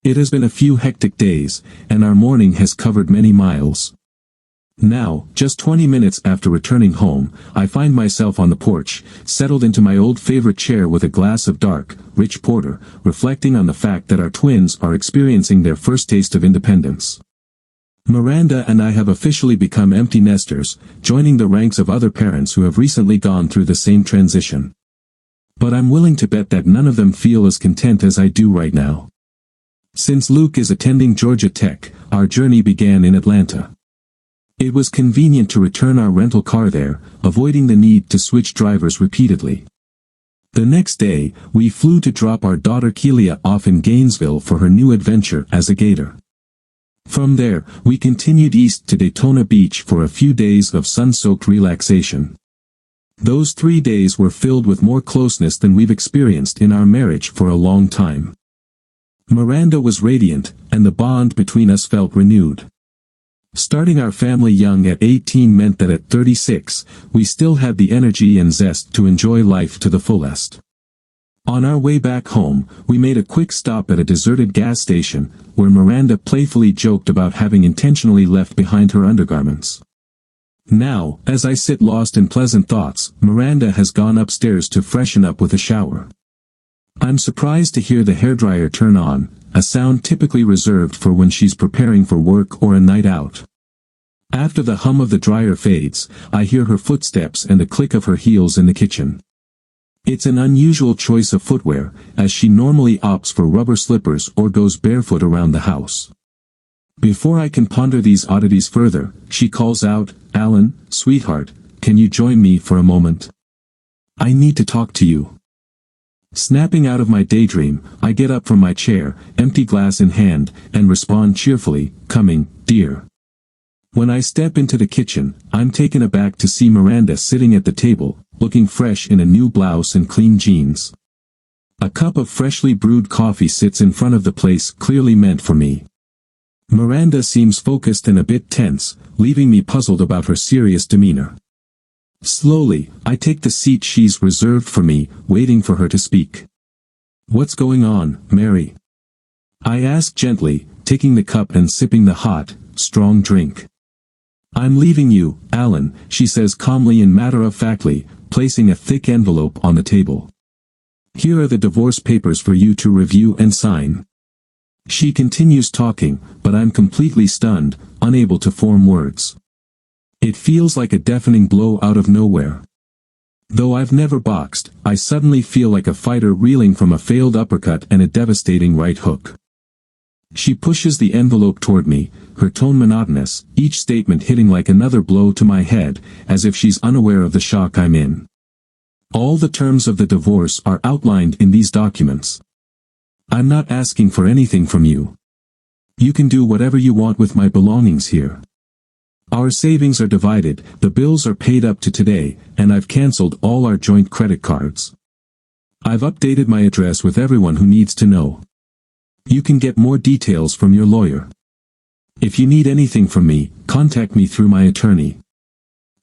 It has been a few hectic days, and our morning has covered many miles. Now, just 20 minutes after returning home, I find myself on the porch, settled into my old favorite chair with a glass of dark, rich porter, reflecting on the fact that our twins are experiencing their first taste of independence. Miranda and I have officially become empty nesters, joining the ranks of other parents who have recently gone through the same transition. But I'm willing to bet that none of them feel as content as I do right now. Since Luke is attending Georgia Tech, our journey began in Atlanta. It was convenient to return our rental car there, avoiding the need to switch drivers repeatedly. The next day, we flew to drop our daughter Kelia off in Gainesville for her new adventure as a gator. From there, we continued east to Daytona Beach for a few days of sun-soaked relaxation. Those 3 days were filled with more closeness than we've experienced in our marriage for a long time. Miranda was radiant, and the bond between us felt renewed. Starting our family young at 18 meant that at 36, we still had the energy and zest to enjoy life to the fullest. On our way back home, we made a quick stop at a deserted gas station, where Miranda playfully joked about having intentionally left behind her undergarments. Now, as I sit lost in pleasant thoughts, Miranda has gone upstairs to freshen up with a shower. I'm surprised to hear the hairdryer turn on, a sound typically reserved for when she's preparing for work or a night out. After the hum of the dryer fades, I hear her footsteps and the click of her heels in the kitchen. It's an unusual choice of footwear, as she normally opts for rubber slippers or goes barefoot around the house. Before I can ponder these oddities further, she calls out, "Alan, sweetheart, can you join me for a moment? I need to talk to you." Snapping out of my daydream, I get up from my chair, empty glass in hand, and respond cheerfully, "Coming, dear." When I step into the kitchen, I'm taken aback to see Miranda sitting at the table, looking fresh in a new blouse and clean jeans. A cup of freshly brewed coffee sits in front of the place clearly meant for me. Miranda seems focused and a bit tense, leaving me puzzled about her serious demeanor. Slowly, I take the seat she's reserved for me, waiting for her to speak. "What's going on, Mary?" I ask gently, taking the cup and sipping the hot, strong drink. "I'm leaving you, Alan," she says calmly and matter-of-factly, placing a thick envelope on the table. "Here are the divorce papers for you to review and sign." She continues talking, but I'm completely stunned, unable to form words. It feels like a deafening blow out of nowhere. Though I've never boxed, I suddenly feel like a fighter reeling from a failed uppercut and a devastating right hook. She pushes the envelope toward me, her tone monotonous, each statement hitting like another blow to my head, as if she's unaware of the shock I'm in. All the terms of the divorce are outlined in these documents. I'm not asking for anything from you. You can do whatever you want with my belongings here. Our savings are divided, the bills are paid up to today, and I've cancelled all our joint credit cards. I've updated my address with everyone who needs to know. You can get more details from your lawyer. If you need anything from me, contact me through my attorney.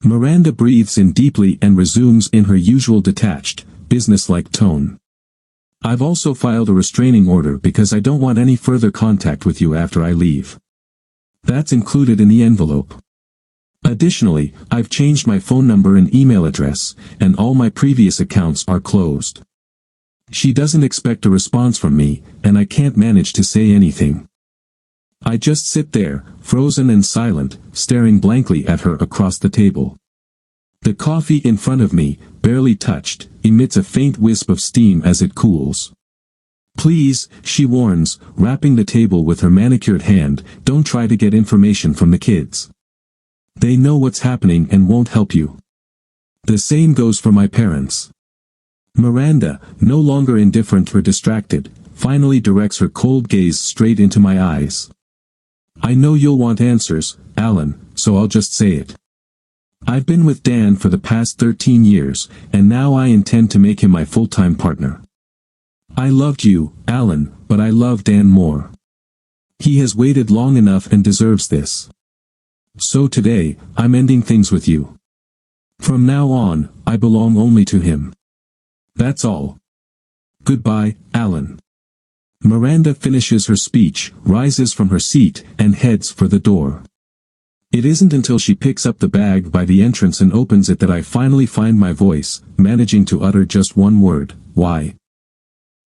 Miranda breathes in deeply and resumes in her usual detached, businesslike tone. I've also filed a restraining order because I don't want any further contact with you after I leave. That's included in the envelope. Additionally, I've changed my phone number and email address, and all my previous accounts are closed. She doesn't expect a response from me, and I can't manage to say anything. I just sit there, frozen and silent, staring blankly at her across the table. The coffee in front of me, barely touched, emits a faint wisp of steam as it cools. "Please," she warns, rapping the table with her manicured hand, "don't try to get information from the kids. They know what's happening and won't help you." The same goes for my parents. Miranda, no longer indifferent or distracted, finally directs her cold gaze straight into my eyes. "I know you'll want answers, Alan, so I'll just say it. I've been with Dan for the past 13 years, and now I intend to make him my full-time partner. I loved you, Alan, but I love Dan more. He has waited long enough and deserves this. So today, I'm ending things with you. From now on, I belong only to him. That's all. Goodbye, Alan." Miranda finishes her speech, rises from her seat, and heads for the door. It isn't until she picks up the bag by the entrance and opens it that I finally find my voice, managing to utter just one word: why?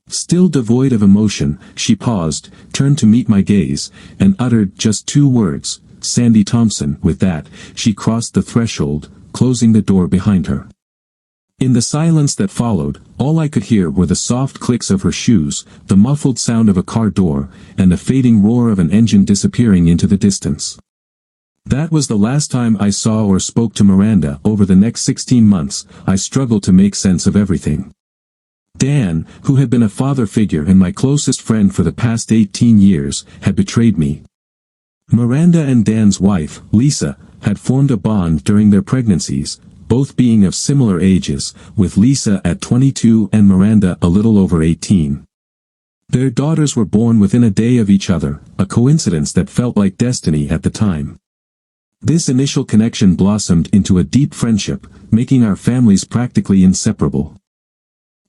Still devoid of emotion, she paused, turned to meet my gaze, and uttered just two words: Sandy Thompson. With that, she crossed the threshold, closing the door behind her. In the silence that followed, all I could hear were the soft clicks of her shoes, the muffled sound of a car door, and the fading roar of an engine disappearing into the distance. That was the last time I saw or spoke to Miranda. Over the next 16 months, I struggled to make sense of everything. Dan, who had been a father figure and my closest friend for the past 18 years, had betrayed me. Miranda and Dan's wife, Lisa, had formed a bond during their pregnancies, both being of similar ages, with Lisa at 22 and Miranda a little over 18. Their daughters were born within a day of each other, a coincidence that felt like destiny at the time. This initial connection blossomed into a deep friendship, making our families practically inseparable.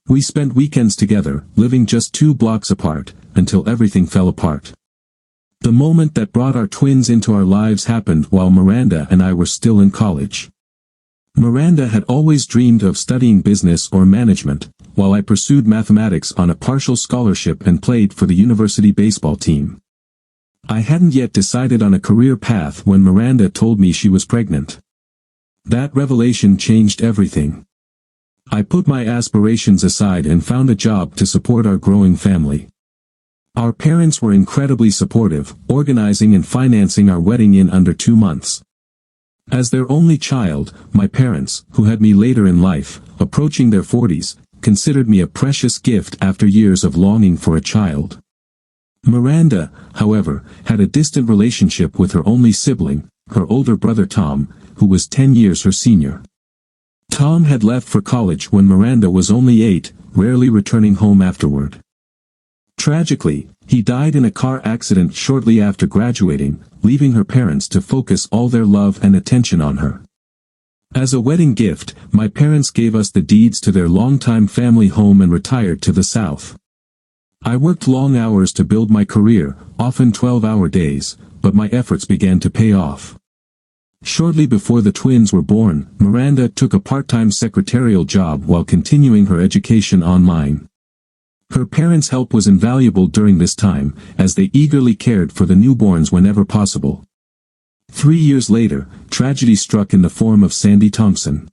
We spent weekends together, living just 2 blocks apart, until everything fell apart. The moment that brought our twins into our lives happened while Miranda and I were still in college. Miranda had always dreamed of studying business or management, while I pursued mathematics on a partial scholarship and played for the university baseball team. I hadn't yet decided on a career path when Miranda told me she was pregnant. That revelation changed everything. I put my aspirations aside and found a job to support our growing family. Our parents were incredibly supportive, organizing and financing our wedding in under 2 months. As their only child, my parents, who had me later in life, approaching their 40s, considered me a precious gift after years of longing for a child. Miranda, however, had a distant relationship with her only sibling, her older brother Tom, who was 10 years her senior. Tom had left for college when Miranda was only 8, rarely returning home afterward. Tragically, he died in a car accident shortly after graduating, leaving her parents to focus all their love and attention on her. As a wedding gift, my parents gave us the deeds to their longtime family home and retired to the South. I worked long hours to build my career, often 12-hour days, but my efforts began to pay off. Shortly before the twins were born, Miranda took a part-time secretarial job while continuing her education online. Her parents' help was invaluable during this time, as they eagerly cared for the newborns whenever possible. 3 years later, tragedy struck in the form of Sandy Thompson.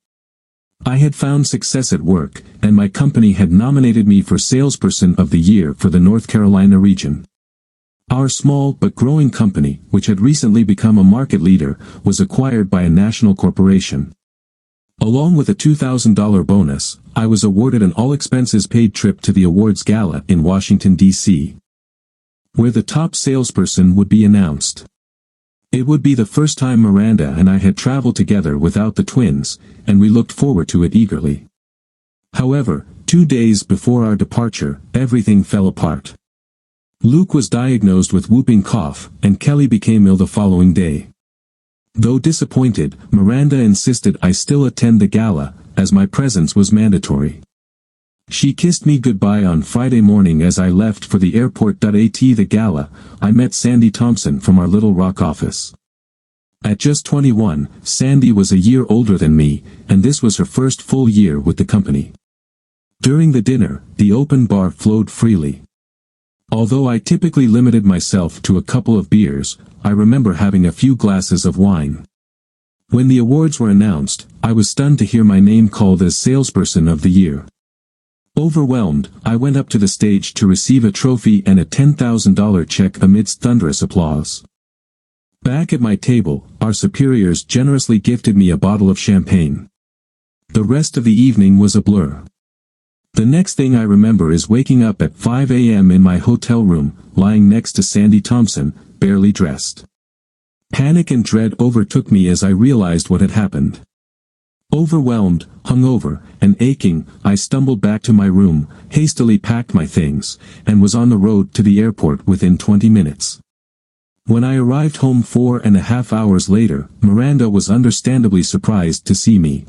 I had found success at work, and my company had nominated me for Salesperson of the Year for the North Carolina region. Our small but growing company, which had recently become a market leader, was acquired by a national corporation. Along with a $2,000 bonus, I was awarded an all-expenses-paid trip to the awards gala in Washington, D.C., where the top salesperson would be announced. It would be the first time Miranda and I had traveled together without the twins, and we looked forward to it eagerly. However, 2 days before our departure, everything fell apart. Luke was diagnosed with whooping cough, and Kelly became ill the following day. Though disappointed, Miranda insisted I still attend the gala, as my presence was mandatory. She kissed me goodbye on Friday morning as I left for the airport. At the gala, I met Sandy Thompson from our Little Rock office. At just 21, Sandy was a year older than me, and this was her first full year with the company. During the dinner, the open bar flowed freely. Although I typically limited myself to a couple of beers, I remember having a few glasses of wine. When the awards were announced, I was stunned to hear my name called as Salesperson of the Year. Overwhelmed, I went up to the stage to receive a trophy and a $10,000 check amidst thunderous applause. Back at my table, our superiors generously gifted me a bottle of champagne. The rest of the evening was a blur. The next thing I remember is waking up at 5 a.m. in my hotel room, lying next to Sandy Thompson, barely dressed. Panic and dread overtook me as I realized what had happened. Overwhelmed, hungover, and aching, I stumbled back to my room, hastily packed my things, and was on the road to the airport within 20 minutes. When I arrived home 4.5 hours later, Miranda was understandably surprised to see me.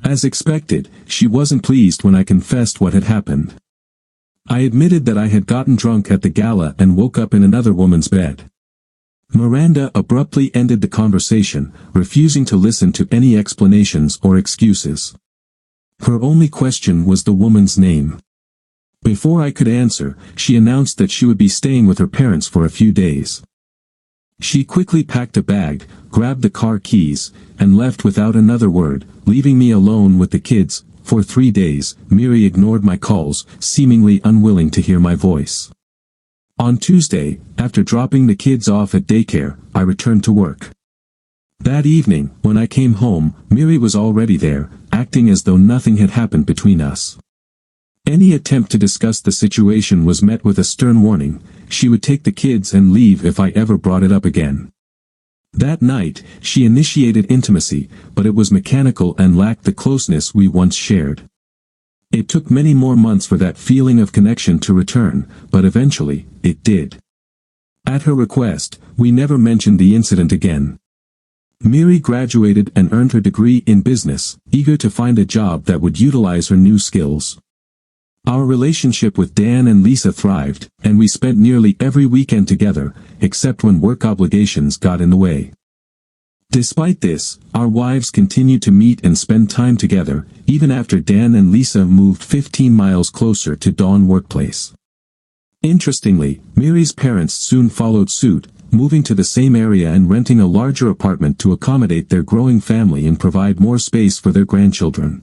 As expected, she wasn't pleased when I confessed what had happened. I admitted that I had gotten drunk at the gala and woke up in another woman's bed. Miranda abruptly ended the conversation, refusing to listen to any explanations or excuses. Her only question was the woman's name. Before I could answer, she announced that she would be staying with her parents for a few days. She quickly packed a bag, grabbed the car keys, and left without another word, leaving me alone with the kids. For 3 days, Miri ignored my calls, seemingly unwilling to hear my voice. On Tuesday, after dropping the kids off at daycare, I returned to work. That evening, when I came home, Miri was already there, acting as though nothing had happened between us. Any attempt to discuss the situation was met with a stern warning: she would take the kids and leave if I ever brought it up again. That night, she initiated intimacy, but it was mechanical and lacked the closeness we once shared. It took many more months for that feeling of connection to return, but eventually, it did. At her request, we never mentioned the incident again. Miri graduated and earned her degree in business, eager to find a job that would utilize her new skills. Our relationship with Dan and Lisa thrived, and we spent nearly every weekend together, except when work obligations got in the way. Despite this, our wives continued to meet and spend time together, even after Dan and Lisa moved 15 miles closer to Dawn workplace. Interestingly, Miri's parents soon followed suit, moving to the same area and renting a larger apartment to accommodate their growing family and provide more space for their grandchildren.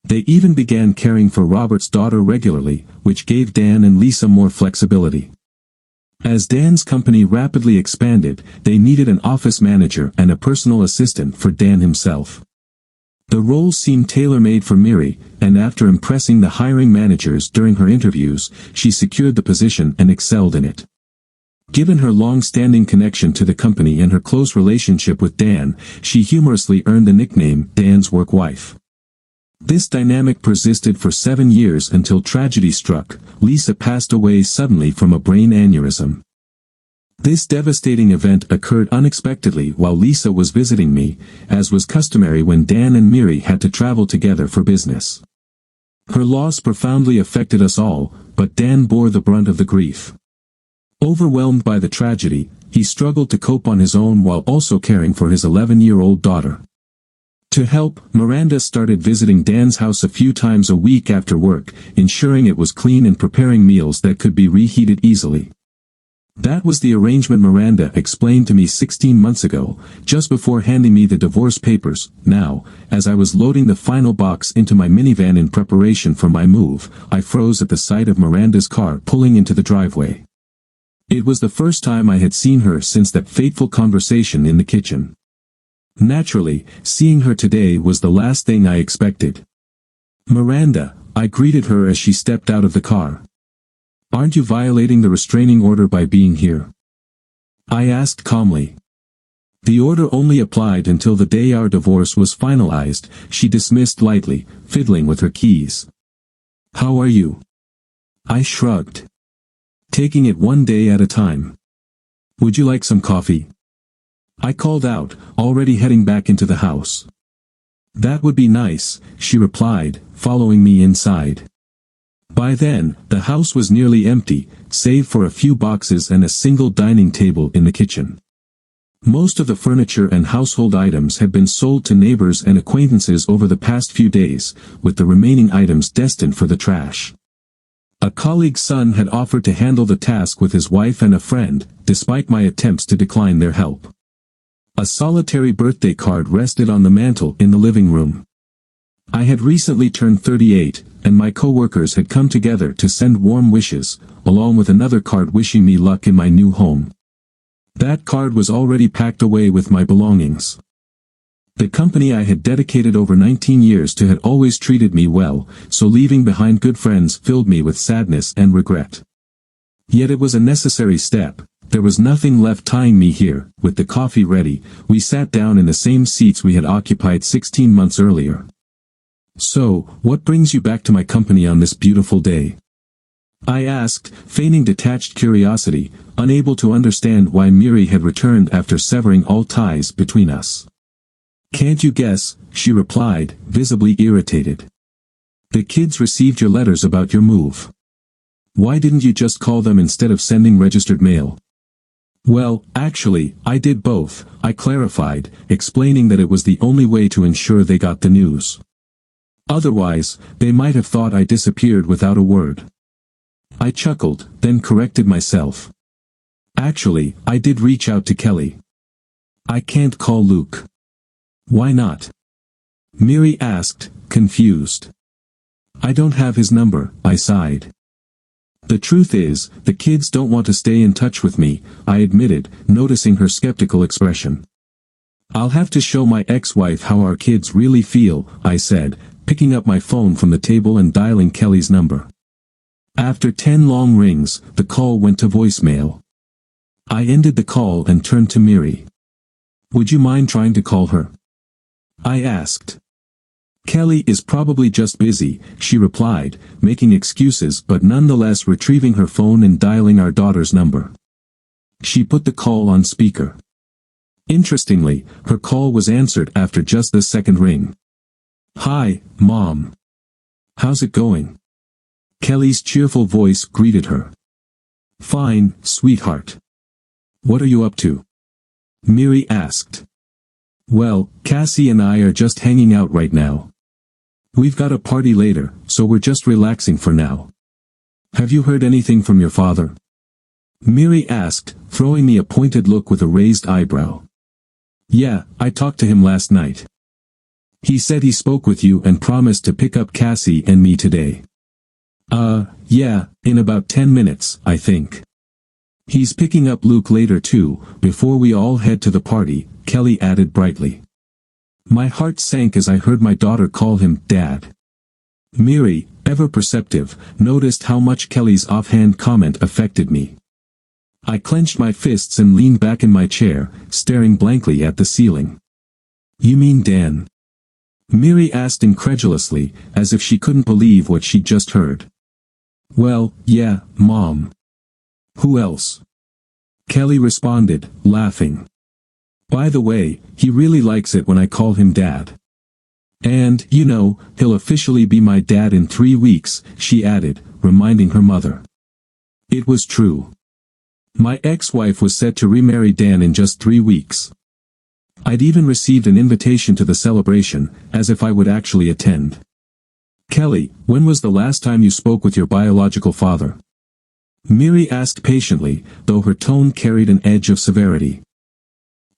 They even began caring for Robert's daughter regularly, which gave Dan and Lisa more flexibility. As Dan's company rapidly expanded, they needed an office manager and a personal assistant for Dan himself. The role seemed tailor-made for Miri, and after impressing the hiring managers during her interviews, she secured the position and excelled in it. Given her long-standing connection to the company and her close relationship with Dan, she humorously earned the nickname Dan's work wife. This dynamic persisted for 7 years until tragedy struck. Lisa passed away suddenly from a brain aneurysm. This devastating event occurred unexpectedly while Lisa was visiting me, as was customary when Dan and Miri had to travel together for business. Her loss profoundly affected us all, but Dan bore the brunt of the grief. Overwhelmed by the tragedy, he struggled to cope on his own while also caring for his 11-year-old daughter. To help, Miranda started visiting Dan's house a few times a week after work, ensuring it was clean and preparing meals that could be reheated easily. That was the arrangement Miranda explained to me 16 months ago, just before handing me the divorce papers. Now, as I was loading the final box into my minivan in preparation for my move, I froze at the sight of Miranda's car pulling into the driveway. It was the first time I had seen her since that fateful conversation in the kitchen. Naturally, seeing her today was the last thing I expected. "Miranda," I greeted her as she stepped out of the car. "Aren't you violating the restraining order by being here?" I asked calmly. The order only applied until the day our divorce was finalized, she dismissed lightly, fiddling with her keys. "How are you?" I shrugged. "Taking it one day at a time. Would you like some coffee?" I called out, already heading back into the house. "That would be nice," she replied, following me inside. By then, the house was nearly empty, save for a few boxes and a single dining table in the kitchen. Most of the furniture and household items had been sold to neighbors and acquaintances over the past few days, with the remaining items destined for the trash. A colleague's son had offered to handle the task with his wife and a friend, despite my attempts to decline their help. A solitary birthday card rested on the mantel in the living room. I had recently turned 38, and my co-workers had come together to send warm wishes, along with another card wishing me luck in my new home. That card was already packed away with my belongings. The company I had dedicated over 19 years to had always treated me well, so leaving behind good friends filled me with sadness and regret. Yet it was a necessary step. There was nothing left tying me here. With the coffee ready, we sat down in the same seats we had occupied 16 months earlier. "So, what brings you back to my company on this beautiful day?" I asked, feigning detached curiosity, unable to understand why Miri had returned after severing all ties between us. "Can't you guess?" she replied, visibly irritated. "The kids received your letters about your move. Why didn't you just call them instead of sending registered mail? Well, actually, I did both, I clarified, explaining that it was the only way to ensure they got the news. Otherwise, they might have thought I disappeared without a word. I chuckled, then corrected myself. Actually, I did reach out to Kelly. I can't call Luke. Why not? Miri asked, confused. I don't have his number, I sighed. The truth is, the kids don't want to stay in touch with me, I admitted, noticing her skeptical expression. I'll have to show my ex-wife how our kids really feel, I said, picking up my phone from the table and dialing Kelly's number. After 10 long rings, the call went to voicemail. I ended the call and turned to Miri. Would you mind trying to call her? I asked. Kelly is probably just busy, she replied, making excuses but nonetheless retrieving her phone and dialing our daughter's number. She put the call on speaker. Interestingly, her call was answered after just the second ring. Hi, Mom. How's it going? Kelly's cheerful voice greeted her. Fine, sweetheart. What are you up to? Miri asked. Well, Cassie and I are just hanging out right now. We've got a party later, so we're just relaxing for now. Have you heard anything from your father? Miri asked, throwing me a pointed look with a raised eyebrow. Yeah, I talked to him last night. He said he spoke with you and promised to pick up Cassie and me today. Yeah, in about 10 minutes, I think. He's picking up Luke later too, before we all head to the party, Kelly added brightly. My heart sank as I heard my daughter call him Dad. Miri, ever perceptive, noticed how much Kelly's offhand comment affected me. I clenched my fists and leaned back in my chair, staring blankly at the ceiling. You mean Dan? Miri asked incredulously, as if she couldn't believe what she'd just heard. Well, yeah, Mom. Who else? Kelly responded, laughing. By the way, he really likes it when I call him Dad. And, you know, he'll officially be my dad in 3 weeks, she added, reminding her mother. It was true. My ex-wife was set to remarry Dan in just 3 weeks. I'd even received an invitation to the celebration, as if I would actually attend. Kelly, when was the last time you spoke with your biological father? Miri asked patiently, though her tone carried an edge of severity.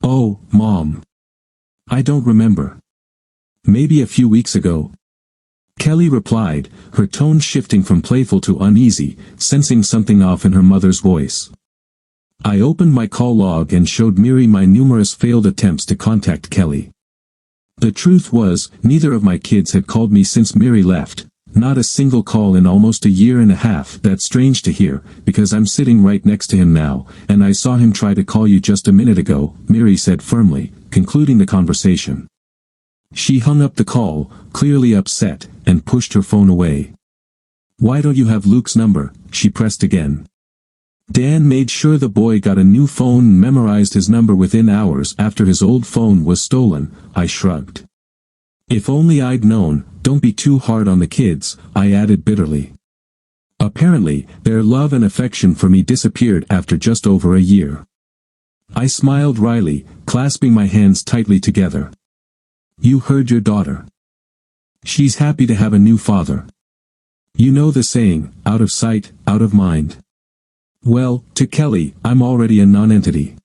Oh, Mom. I don't remember. Maybe a few weeks ago. Kelly replied, her tone shifting from playful to uneasy, sensing something off in her mother's voice. I opened my call log and showed Miri my numerous failed attempts to contact Kelly. The truth was, neither of my kids had called me since Miri left, not a single call in almost a year and a half. That's strange to hear, because I'm sitting right next to him now, and I saw him try to call you just a minute ago, Miri said firmly, concluding the conversation. She hung up the call, clearly upset, and pushed her phone away. Why don't you have Luke's number? She pressed again. Dan made sure the boy got a new phone and memorized his number within hours after his old phone was stolen, I shrugged. If only I'd known. Don't be too hard on the kids, I added bitterly. Apparently, their love and affection for me disappeared after just over a year. I smiled wryly, clasping my hands tightly together. You heard your daughter. She's happy to have a new father. You know the saying, out of sight, out of mind. Well, to Kelly, I'm already a non-entity.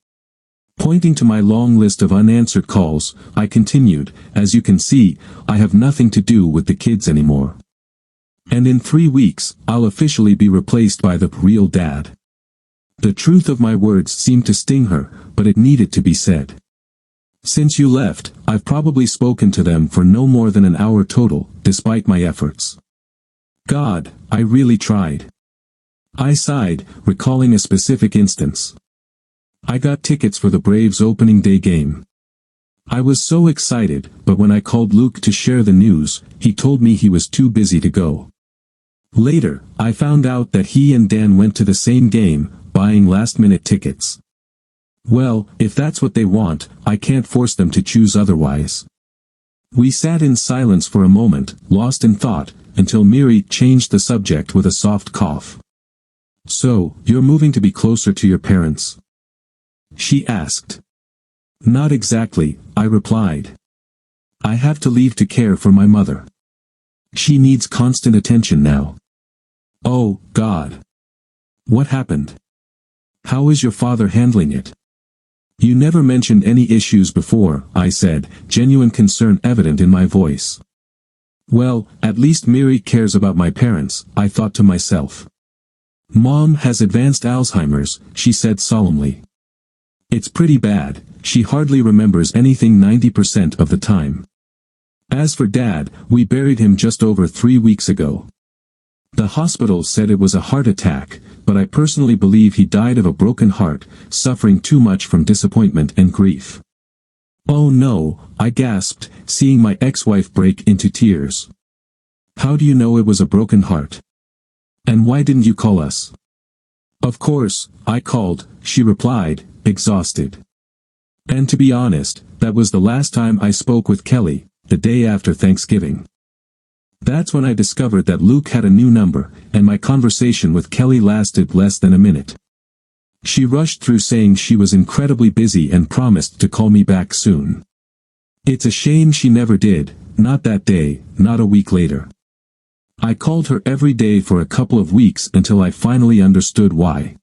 Pointing to my long list of unanswered calls, I continued, as you can see, I have nothing to do with the kids anymore. And in 3 weeks, I'll officially be replaced by the real dad. The truth of my words seemed to sting her, but it needed to be said. Since you left, I've probably spoken to them for no more than an hour total, despite my efforts. God, I really tried. I sighed, recalling a specific instance. I got tickets for the Braves opening day game. I was so excited, but when I called Luke to share the news, he told me he was too busy to go. Later, I found out that he and Dan went to the same game, buying last-minute tickets. Well, if that's what they want, I can't force them to choose otherwise. We sat in silence for a moment, lost in thought, until Miri changed the subject with a soft cough. "So, you're moving to be closer to your parents?" she asked. "Not exactly," I replied. "I have to leave to care for my mother. She needs constant attention now." "Oh, God. What happened? How is your father handling it?" "You never mentioned any issues before," I said, genuine concern evident in my voice. "Well, at least Miri cares about my parents," I thought to myself. "Mom has advanced Alzheimer's," she said solemnly. "It's pretty bad, she hardly remembers anything 90% of the time. As for Dad, we buried him just over 3 weeks ago. The hospital said it was a heart attack, but I personally believe he died of a broken heart, suffering too much from disappointment and grief." "Oh no," I gasped, seeing my ex-wife break into tears. "How do you know it was a broken heart? And why didn't you call us?" "Of course, I called," she replied, exhausted. "And to be honest, that was the last time I spoke with Kelly, the day after Thanksgiving. That's when I discovered that Luke had a new number, and my conversation with Kelly lasted less than a minute. She rushed through saying she was incredibly busy and promised to call me back soon. It's a shame she never did, not that day, not a week later. I called her every day for a couple of weeks until I finally understood why.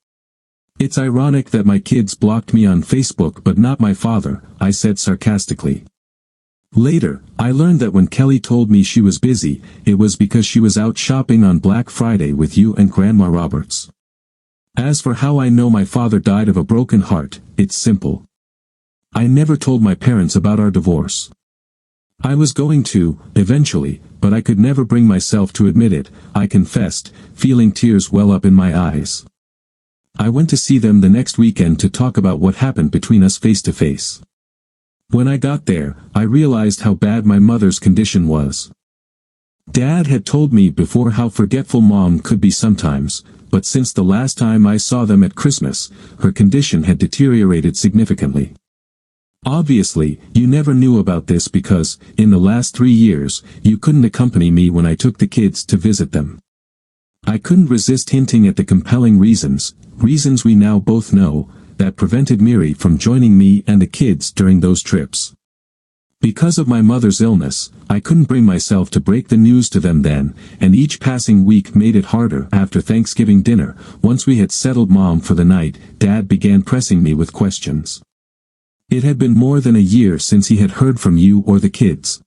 It's ironic that my kids blocked me on Facebook but not my father," I said sarcastically. Later, I learned that when Kelly told me she was busy, it was because she was out shopping on Black Friday with you and Grandma Roberts. As for how I know my father died of a broken heart, it's simple. I never told my parents about our divorce. I was going to, eventually, but I could never bring myself to admit it, I confessed, feeling tears well up in my eyes. I went to see them the next weekend to talk about what happened between us face to face. When I got there, I realized how bad my mother's condition was. Dad had told me before how forgetful Mom could be sometimes, but since the last time I saw them at Christmas, her condition had deteriorated significantly. Obviously, you never knew about this because, in the last 3 years, you couldn't accompany me when I took the kids to visit them. I couldn't resist hinting at the compelling reasons we now both know, that prevented Miri from joining me and the kids during those trips. Because of my mother's illness, I couldn't bring myself to break the news to them then, and each passing week made it harder. After Thanksgiving dinner, once we had settled Mom for the night, Dad began pressing me with questions. It had been more than a year since he had heard from you or the kids.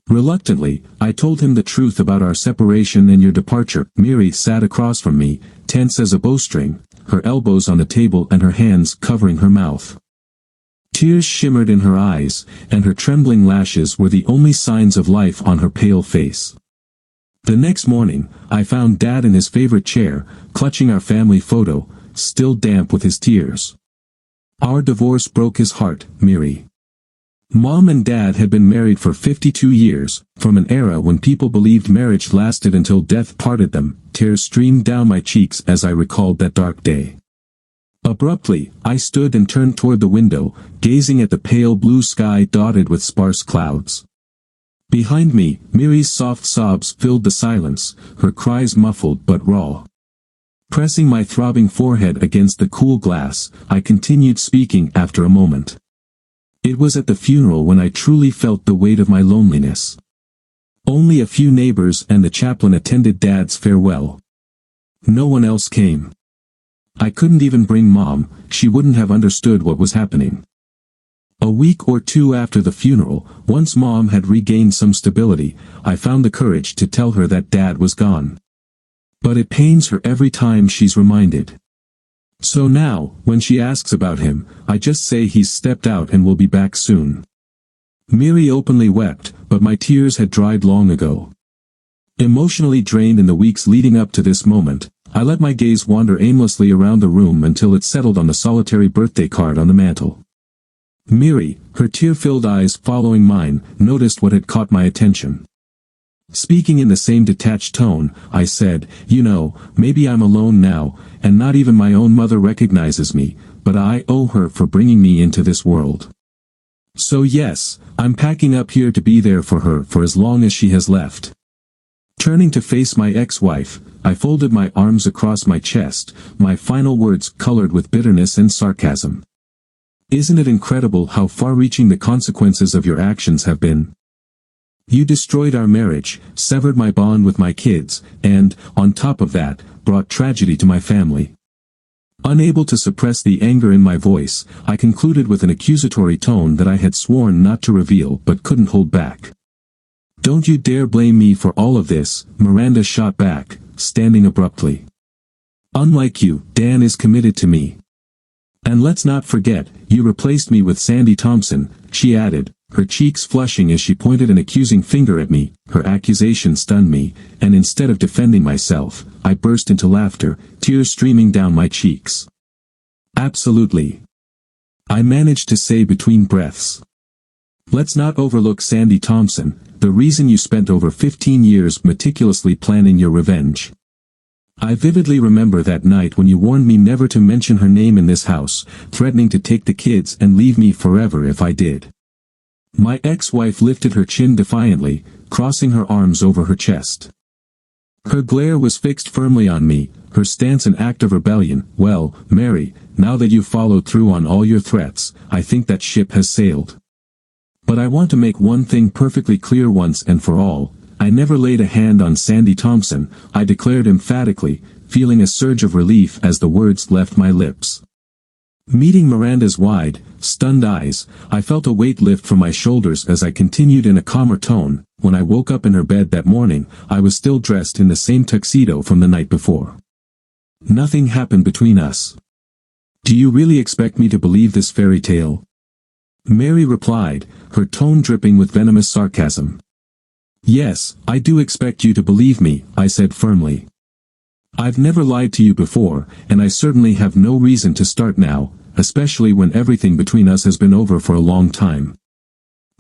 Reluctantly, I told him the truth about our separation and your departure. Miri sat across from me, tense as a bowstring, her elbows on the table and her hands covering her mouth. Tears shimmered in her eyes, and her trembling lashes were the only signs of life on her pale face. The next morning, I found Dad in his favorite chair, clutching our family photo, still damp with his tears. Our divorce broke his heart, Miri. Mom and Dad had been married for 52 years, from an era when people believed marriage lasted until death parted them. Tears streamed down my cheeks as I recalled that dark day. Abruptly, I stood and turned toward the window, gazing at the pale blue sky dotted with sparse clouds. Behind me, Miri's soft sobs filled the silence, her cries muffled but raw. Pressing my throbbing forehead against the cool glass, I continued speaking after a moment. It was at the funeral when I truly felt the weight of my loneliness. Only a few neighbors and the chaplain attended Dad's farewell. No one else came. I couldn't even bring Mom, she wouldn't have understood what was happening. A week or two after the funeral, once Mom had regained some stability, I found the courage to tell her that Dad was gone. But it pains her every time she's reminded. So now, when she asks about him, I just say he's stepped out and will be back soon. Miri openly wept, but my tears had dried long ago. Emotionally drained in the weeks leading up to this moment, I let my gaze wander aimlessly around the room until it settled on the solitary birthday card on the mantel. Miri, her tear-filled eyes following mine, noticed what had caught my attention. Speaking in the same detached tone, I said, "You know, maybe I'm alone now, and not even my own mother recognizes me, but I owe her for bringing me into this world. So yes, I'm packing up here to be there for her for as long as she has left." Turning to face my ex-wife, I folded my arms across my chest, my final words colored with bitterness and sarcasm. Isn't it incredible how far-reaching the consequences of your actions have been? You destroyed our marriage, severed my bond with my kids, and, on top of that, brought tragedy to my family. Unable to suppress the anger in my voice, I concluded with an accusatory tone that I had sworn not to reveal but couldn't hold back. Don't you dare blame me for all of this, Miranda shot back, standing abruptly. Unlike you, Dan is committed to me. And let's not forget, you replaced me with Sandy Thompson, she added, her cheeks flushing as she pointed an accusing finger at me. Her accusation stunned me, and instead of defending myself, I burst into laughter, tears streaming down my cheeks. Absolutely. I managed to say between breaths. Let's not overlook Sandy Thompson, the reason you spent over 15 years meticulously planning your revenge. I vividly remember that night when you warned me never to mention her name in this house, threatening to take the kids and leave me forever if I did. My ex-wife lifted her chin defiantly, crossing her arms over her chest. Her glare was fixed firmly on me, her stance an act of rebellion. Well, Mary, now that you've followed through on all your threats, I think that ship has sailed. But I want to make one thing perfectly clear once and for all. I never laid a hand on Sandy Thompson, I declared emphatically, feeling a surge of relief as the words left my lips. Meeting Miranda's wide, stunned eyes, I felt a weight lift from my shoulders as I continued in a calmer tone. When I woke up in her bed that morning, I was still dressed in the same tuxedo from the night before. Nothing happened between us. Do you really expect me to believe this fairy tale? Mary replied, her tone dripping with venomous sarcasm. Yes, I do expect you to believe me, I said firmly. I've never lied to you before, and I certainly have no reason to start now, especially when everything between us has been over for a long time.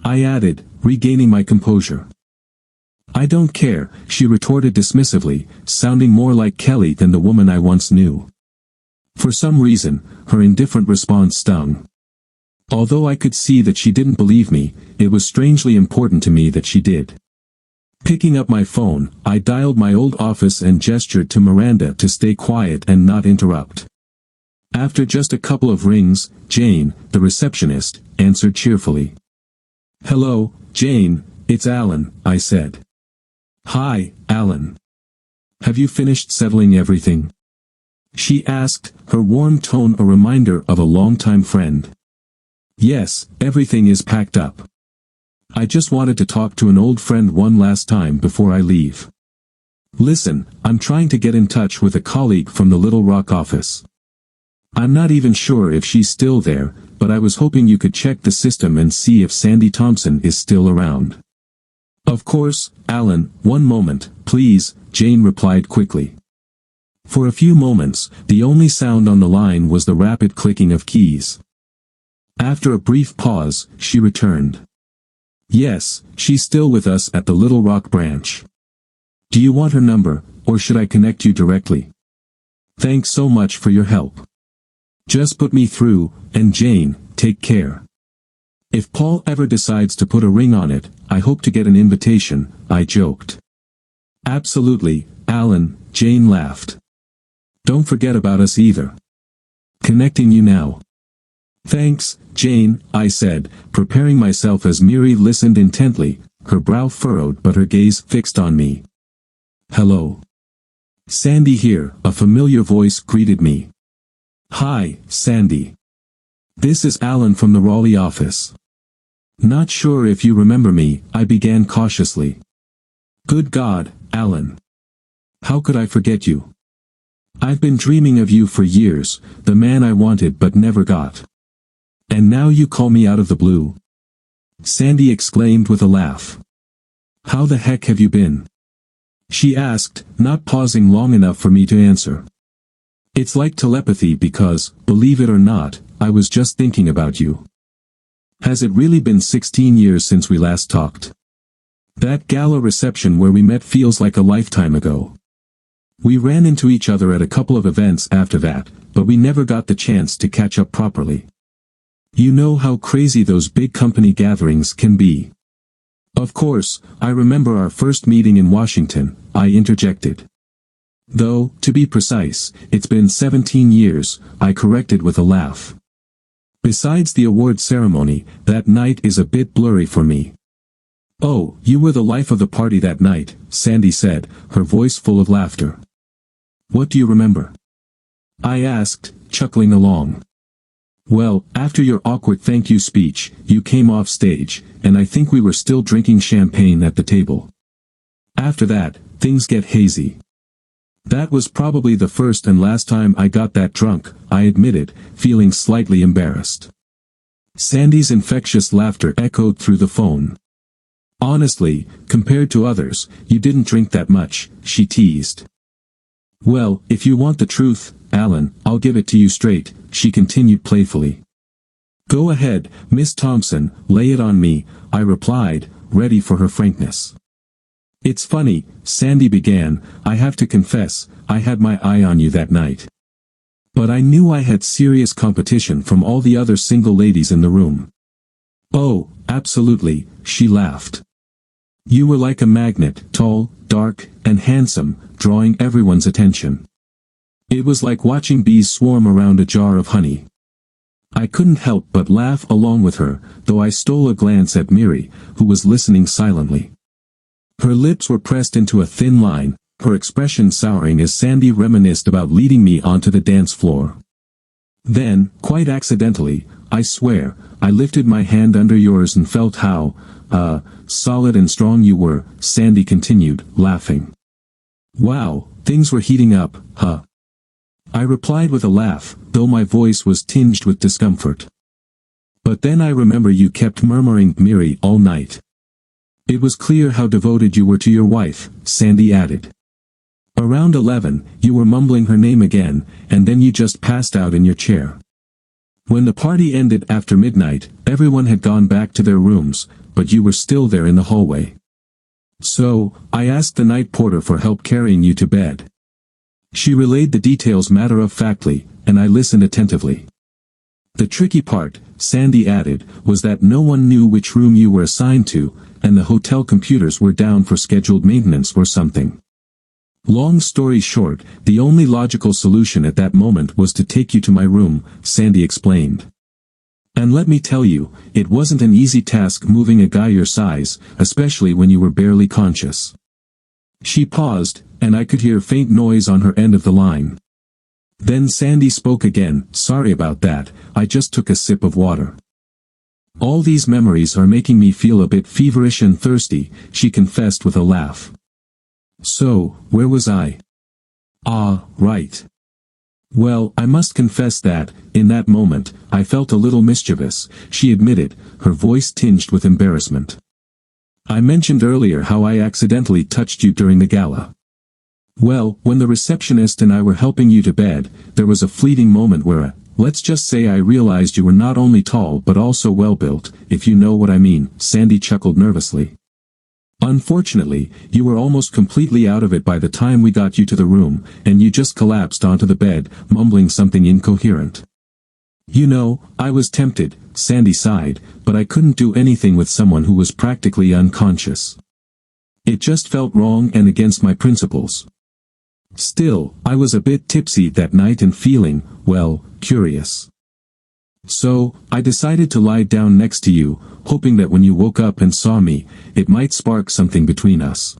I added, regaining my composure. I don't care, she retorted dismissively, sounding more like Kelly than the woman I once knew. For some reason, her indifferent response stung. Although I could see that she didn't believe me, it was strangely important to me that she did. Picking up my phone, I dialed my old office and gestured to Miranda to stay quiet and not interrupt. After just a couple of rings, Jane, the receptionist, answered cheerfully. Hello, Jane, it's Alan, I said. Hi, Alan. Have you finished settling everything? She asked, her warm tone a reminder of a longtime friend. Yes, everything is packed up. I just wanted to talk to an old friend one last time before I leave. Listen, I'm trying to get in touch with a colleague from the Little Rock office. I'm not even sure if she's still there, but I was hoping you could check the system and see if Sandy Thompson is still around. Of course, Alan, one moment, please, Jane replied quickly. For a few moments, the only sound on the line was the rapid clicking of keys. After a brief pause, she returned. Yes, she's still with us at the Little Rock branch. Do you want her number, or should I connect you directly? Thanks so much for your help. Just put me through, and Jane, take care. If Paul ever decides to put a ring on it, I hope to get an invitation, I joked. Absolutely, Alan, Jane laughed. Don't forget about us either. Connecting you now. Thanks, Jane, I said, preparing myself as Miri listened intently, her brow furrowed but her gaze fixed on me. Hello. Sandy here, a familiar voice greeted me. Hi, Sandy. This is Alan from the Raleigh office. Not sure if you remember me, I began cautiously. Good God, Alan. How could I forget you? I've been dreaming of you for years, the man I wanted but never got. And now you call me out of the blue? Sandy exclaimed with a laugh. How the heck have you been? She asked, not pausing long enough for me to answer. It's like telepathy because, believe it or not, I was just thinking about you. Has it really been 16 years since we last talked? That gala reception where we met feels like a lifetime ago. We ran into each other at a couple of events after that, but we never got the chance to catch up properly. You know how crazy those big company gatherings can be. Of course, I remember our first meeting in Washington, I interjected. Though, to be precise, it's been 17 years, I corrected with a laugh. Besides the award ceremony, that night is a bit blurry for me. Oh, you were the life of the party that night, Sandy said, her voice full of laughter. What do you remember? I asked, chuckling along. Well, after your awkward thank you speech, you came off stage, and I think we were still drinking champagne at the table. After that, things get hazy. That was probably the first and last time I got that drunk, I admitted, feeling slightly embarrassed. Sandy's infectious laughter echoed through the phone. Honestly, compared to others, you didn't drink that much, she teased. Well, if you want the truth, Alan, I'll give it to you straight, she continued playfully. Go ahead, Miss Thompson, lay it on me, I replied, ready for her frankness. It's funny, Sandy began, I have to confess, I had my eye on you that night. But I knew I had serious competition from all the other single ladies in the room. Oh, absolutely, she laughed. You were like a magnet, tall, dark, and handsome, drawing everyone's attention. It was like watching bees swarm around a jar of honey. I couldn't help but laugh along with her, though I stole a glance at Miri, who was listening silently. Her lips were pressed into a thin line, her expression souring as Sandy reminisced about leading me onto the dance floor. Then, quite accidentally, I swear, I lifted my hand under yours and felt how, solid and strong you were, Sandy continued, laughing. Wow, things were heating up, huh? I replied with a laugh, though my voice was tinged with discomfort. But then I remember you kept murmuring Miri all night. It was clear how devoted you were to your wife, Sandy added. Around 11, you were mumbling her name again, and then you just passed out in your chair. When the party ended after midnight, everyone had gone back to their rooms, but you were still there in the hallway. So, I asked the night porter for help carrying you to bed. She relayed the details matter-of-factly, and I listened attentively. The tricky part, Sandy added, was that no one knew which room you were assigned to, and the hotel computers were down for scheduled maintenance or something. Long story short, the only logical solution at that moment was to take you to my room, Sandy explained. And let me tell you, it wasn't an easy task moving a guy your size, especially when you were barely conscious. She paused, and I could hear faint noise on her end of the line. Then Sandy spoke again, sorry about that, I just took a sip of water. All these memories are making me feel a bit feverish and thirsty, she confessed with a laugh. So, where was I? Ah, right. Well, I must confess that, in that moment, I felt a little mischievous, she admitted, her voice tinged with embarrassment. I mentioned earlier how I accidentally touched you during the gala. Well, when the receptionist and I were helping you to bed, there was a fleeting moment where, let's just say I realized you were not only tall but also well-built, if you know what I mean, Sandy chuckled nervously. Unfortunately, you were almost completely out of it by the time we got you to the room, and you just collapsed onto the bed, mumbling something incoherent. You know, I was tempted, Sandy sighed, but I couldn't do anything with someone who was practically unconscious. It just felt wrong and against my principles. Still, I was a bit tipsy that night and feeling, well, curious. So, I decided to lie down next to you, hoping that when you woke up and saw me, it might spark something between us.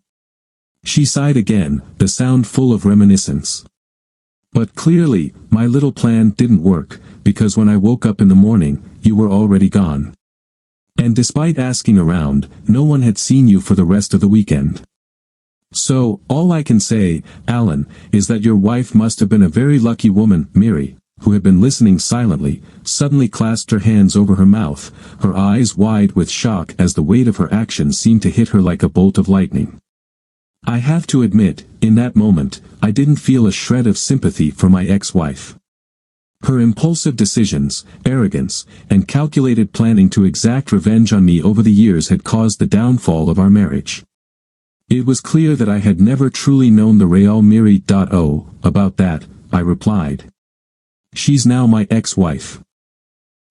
She sighed again, the sound full of reminiscence. But clearly, my little plan didn't work, because when I woke up in the morning, you were already gone. And despite asking around, no one had seen you for the rest of the weekend. So, all I can say, Alan, is that your wife must have been a very lucky woman, Miri, who had been listening silently, suddenly clasped her hands over her mouth, her eyes wide with shock as the weight of her actions seemed to hit her like a bolt of lightning. I have to admit, in that moment, I didn't feel a shred of sympathy for my ex-wife. Her impulsive decisions, arrogance, and calculated planning to exact revenge on me over the years had caused the downfall of our marriage. It was clear that I had never truly known the real Miri. Oh, about that, I replied. She's now my ex-wife.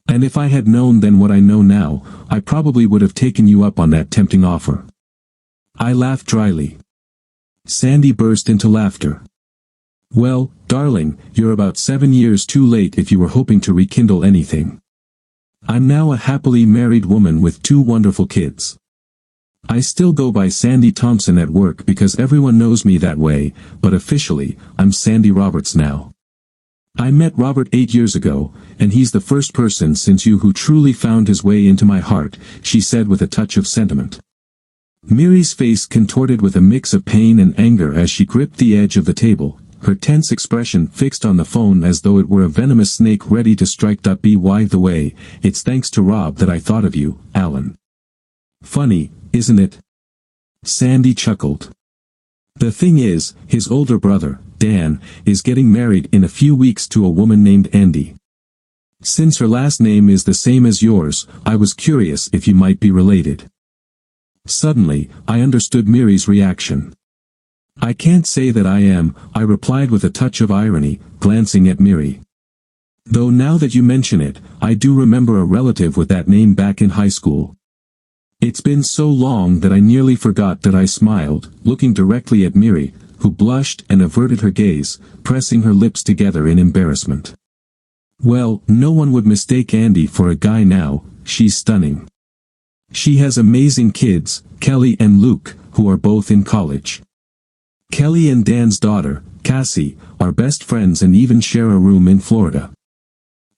And if I had known then what I know now, I probably would have taken you up on that tempting offer. I laughed dryly. Sandy burst into laughter. Well, darling, you're about 7 years too late if you were hoping to rekindle anything. I'm now a happily married woman with 2 wonderful kids. I still go by Sandy Thompson at work because everyone knows me that way, but officially, I'm Sandy Roberts now. I met Robert 8 years ago, and he's the first person since you who truly found his way into my heart, she said with a touch of sentiment. Miri's face contorted with a mix of pain and anger as she gripped the edge of the table, her tense expression fixed on the phone as though it were a venomous snake ready to strike. By the way, it's thanks to Rob that I thought of you, Alan. Funny, isn't it? Sandy chuckled. The thing is, his older brother, Dan, is getting married in a few weeks to a woman named Andy. Since her last name is the same as yours, I was curious if you might be related. Suddenly, I understood Miri's reaction. I can't say that I am, I replied with a touch of irony, glancing at Miri. Though now that you mention it, I do remember a relative with that name back in high school. It's been so long that I nearly forgot that. I smiled, looking directly at Miri, who blushed and averted her gaze, pressing her lips together in embarrassment. Well, no one would mistake Andy for a guy now, she's stunning. She has amazing kids, Kelly and Luke, who are both in college. Kelly and Dan's daughter, Cassie, are best friends and even share a room in Florida.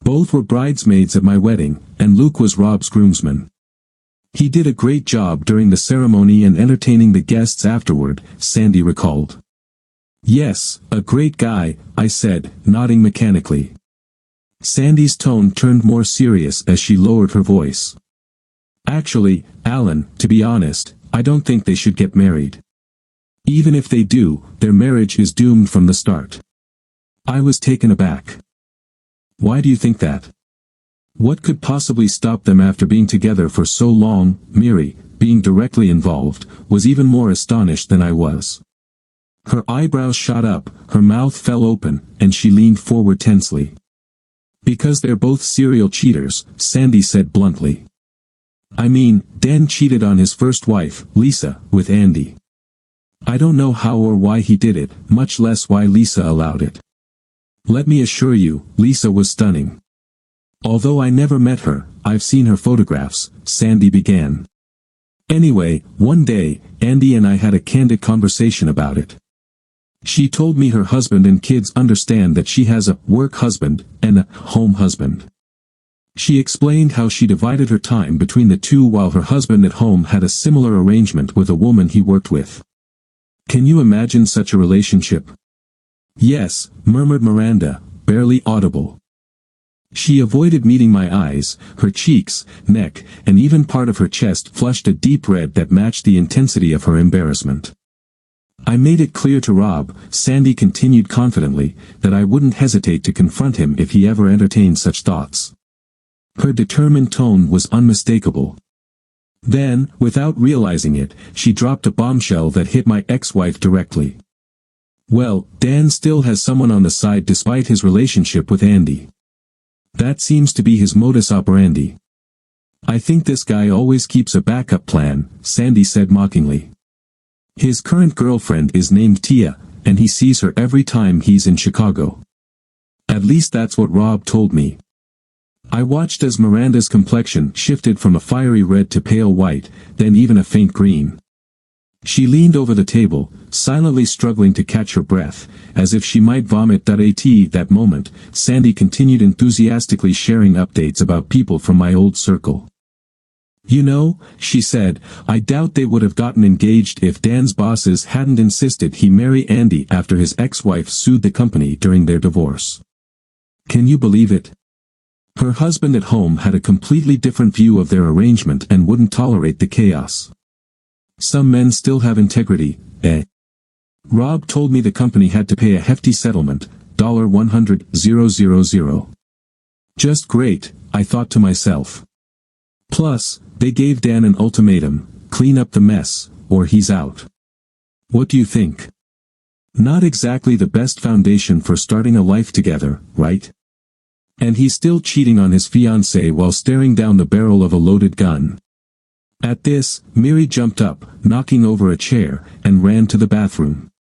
Both were bridesmaids at my wedding, and Luke was Rob's groomsman. He did a great job during the ceremony and entertaining the guests afterward, Sandy recalled. Yes, a great guy, I said, nodding mechanically. Sandy's tone turned more serious as she lowered her voice. Actually, Alan, to be honest, I don't think they should get married. Even if they do, their marriage is doomed from the start. I was taken aback. Why do you think that? What could possibly stop them after being together for so long? Miri, being directly involved, was even more astonished than I was. Her eyebrows shot up, her mouth fell open, and she leaned forward tensely. Because they're both serial cheaters, Sandy said bluntly. I mean, Dan cheated on his first wife, Lisa, with Andy. I don't know how or why he did it, much less why Lisa allowed it. Let me assure you, Lisa was stunning. Although I never met her, I've seen her photographs, Sandy began. Anyway, one day, Andy and I had a candid conversation about it. She told me her husband and kids understand that she has a work husband and a home husband. She explained how she divided her time between the two while her husband at home had a similar arrangement with a woman he worked with. Can you imagine such a relationship? Yes, murmured Miranda, barely audible. She avoided meeting my eyes, her cheeks, neck, and even part of her chest flushed a deep red that matched the intensity of her embarrassment. I made it clear to Rob, Sandy continued confidently, that I wouldn't hesitate to confront him if he ever entertained such thoughts. Her determined tone was unmistakable. Then, without realizing it, she dropped a bombshell that hit my ex-wife directly. Well, Dan still has someone on the side despite his relationship with Andy. That seems to be his modus operandi. I think this guy always keeps a backup plan, Sandy said mockingly. His current girlfriend is named Tia, and he sees her every time he's in Chicago. At least that's what Rob told me. I watched as Miranda's complexion shifted from a fiery red to pale white, then even a faint green. She leaned over the table, silently struggling to catch her breath, as if she might vomit. At that moment, Sandy continued enthusiastically sharing updates about people from my old circle. You know, she said, I doubt they would have gotten engaged if Dan's bosses hadn't insisted he marry Andy after his ex-wife sued the company during their divorce. Can you believe it? Her husband at home had a completely different view of their arrangement and wouldn't tolerate the chaos. Some men still have integrity, eh? Rob told me the company had to pay a hefty settlement, $100,000. Just great, I thought to myself. Plus, they gave Dan an ultimatum, clean up the mess, or he's out. What do you think? Not exactly the best foundation for starting a life together, right? And he's still cheating on his fiancée while staring down the barrel of a loaded gun. At this, Miri jumped up, knocking over a chair, and ran to the bathroom.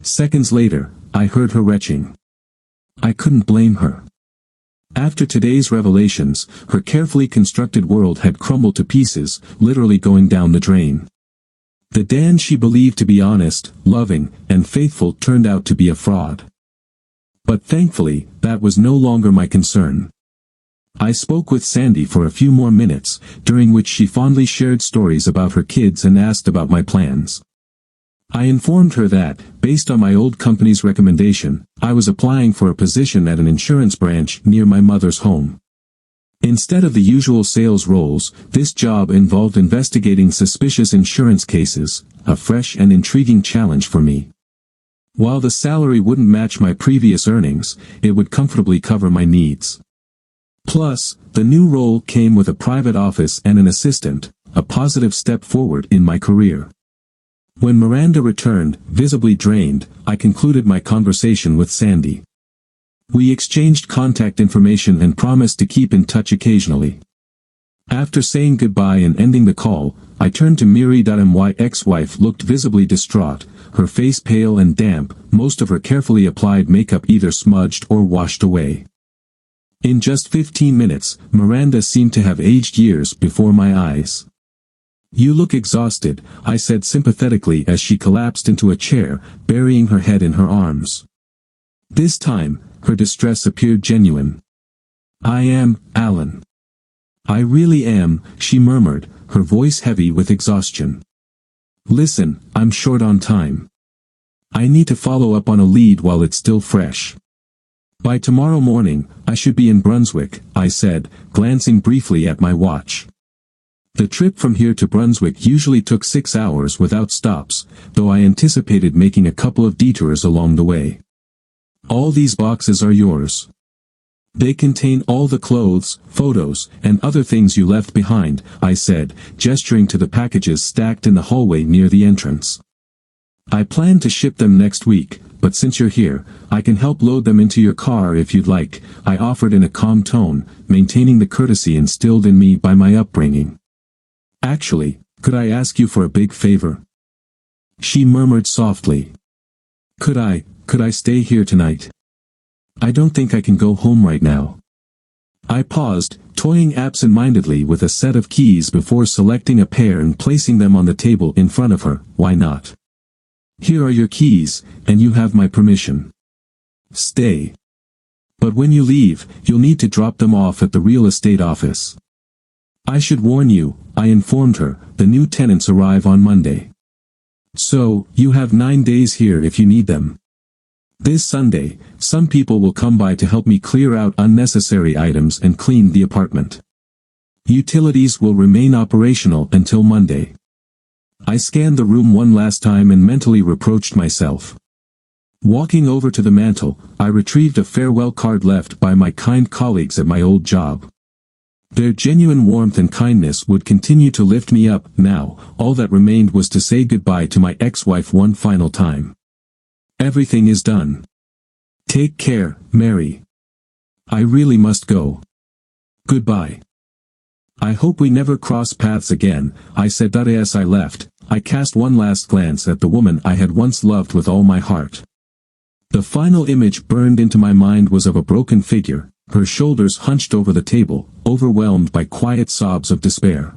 Seconds later, I heard her retching. I couldn't blame her. After today's revelations, her carefully constructed world had crumbled to pieces, literally going down the drain. The Dan she believed to be honest, loving, and faithful turned out to be a fraud. But thankfully, that was no longer my concern. I spoke with Sandy for a few more minutes, during which she fondly shared stories about her kids and asked about my plans. I informed her that, based on my old company's recommendation, I was applying for a position at an insurance branch near my mother's home. Instead of the usual sales roles, this job involved investigating suspicious insurance cases, a fresh and intriguing challenge for me. While the salary wouldn't match my previous earnings, it would comfortably cover my needs. Plus, the new role came with a private office and an assistant, a positive step forward in my career. When Miranda returned, visibly drained, I concluded my conversation with Sandy. We exchanged contact information and promised to keep in touch occasionally. After saying goodbye and ending the call, I turned to Miri. My ex-wife looked visibly distraught, her face pale and damp, most of her carefully applied makeup either smudged or washed away. In just 15 minutes, Miranda seemed to have aged years before my eyes. "You look exhausted," I said sympathetically as she collapsed into a chair, burying her head in her arms. This time, her distress appeared genuine. "I am, Alan. I really am," she murmured, her voice heavy with exhaustion. "Listen, I'm short on time. I need to follow up on a lead while it's still fresh. By tomorrow morning, I should be in Brunswick," I said, glancing briefly at my watch. The trip from here to Brunswick usually took 6 hours without stops, though I anticipated making a couple of detours along the way. "All these boxes are yours. They contain all the clothes, photos, and other things you left behind," I said, gesturing to the packages stacked in the hallway near the entrance. "I plan to ship them next week, but since you're here, I can help load them into your car if you'd like," I offered in a calm tone, maintaining the courtesy instilled in me by my upbringing. "Actually, could I ask you for a big favor?" she murmured softly. Could I stay here tonight? I don't think I can go home right now." I paused, toying absent-mindedly with a set of keys before selecting a pair and placing them on the table in front of her. "Why not? Here are your keys, and you have my permission. Stay. But when you leave, you'll need to drop them off at the real estate office. I should warn you," I informed her, "the new tenants arrive on Monday. So, you have 9 days here if you need them. This Sunday, some people will come by to help me clear out unnecessary items and clean the apartment. Utilities will remain operational until Monday." I scanned the room one last time and mentally reproached myself. Walking over to the mantel, I retrieved a farewell card left by my kind colleagues at my old job. Their genuine warmth and kindness would continue to lift me up. Now, all that remained was to say goodbye to my ex-wife one final time. "Everything is done. Take care, Mary. I really must go. Goodbye. I hope we never cross paths again," I said. As I left, I cast one last glance at the woman I had once loved with all my heart. The final image burned into my mind was of a broken figure, her shoulders hunched over the table, overwhelmed by quiet sobs of despair.